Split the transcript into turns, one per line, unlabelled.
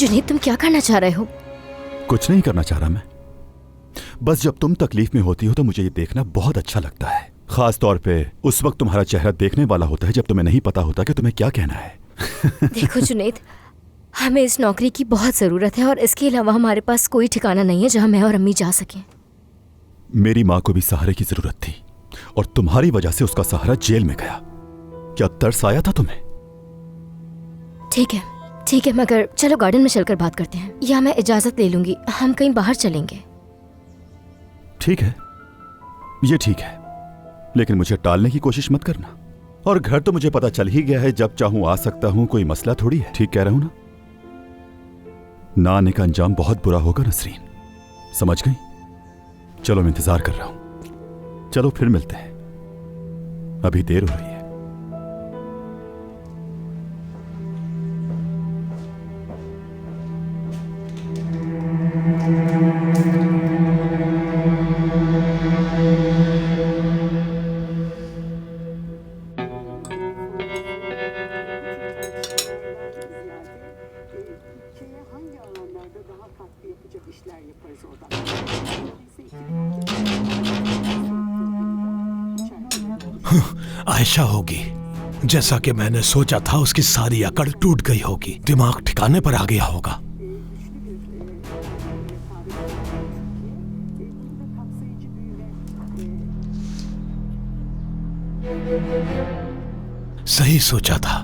जुनैद, तुम क्या करना चाह रहे हो?
कुछ नहीं करना चाह रहा मैं। बस जब तुम तकलीफ में होती हो तो मुझे ये देखना बहुत अच्छा लगता है। खास तौर पे उस वक्त तुम्हारा चेहरा देखने वाला होता है जब तुम्हें नहीं पता होता कि तुम्हें क्या कहना है।
देखो जुनैद, हमें इस नौकरी की बहुत ज़रूरत है और इसके अलावा हमारे पास कोई ठिकाना नहीं है जहां मैं और अम्मी जा सकें।
मेरी माँ को भी सहारे की जरूरत थी और तुम्हारी वजह से उसका सहारा जेल में गया। क्या तरस आया था तुम्हें?
ठीक है, मगर चलो गार्डन में चलकर बात करते हैं, या मैं इजाज़त ले लूंगी, हम कहीं बाहर चलेंगे।
ठीक है, ये ठीक है, लेकिन मुझे टालने की कोशिश मत करना। और घर तो मुझे पता चल ही गया है, जब चाहूं आ सकता हूं, कोई मसला थोड़ी है। ठीक कह रहा हूं ना? ना आने का अंजाम बहुत बुरा होगा नसरीन, समझ गई? चलो, मैं इंतजार कर रहा हूं। चलो फिर मिलते हैं, अभी देर हो रही है।
आयशा होगी। जैसा कि मैंने सोचा था, उसकी सारी अकड़ टूट गई होगी, दिमाग ठिकाने पर आ गया होगा। सही सोचा था।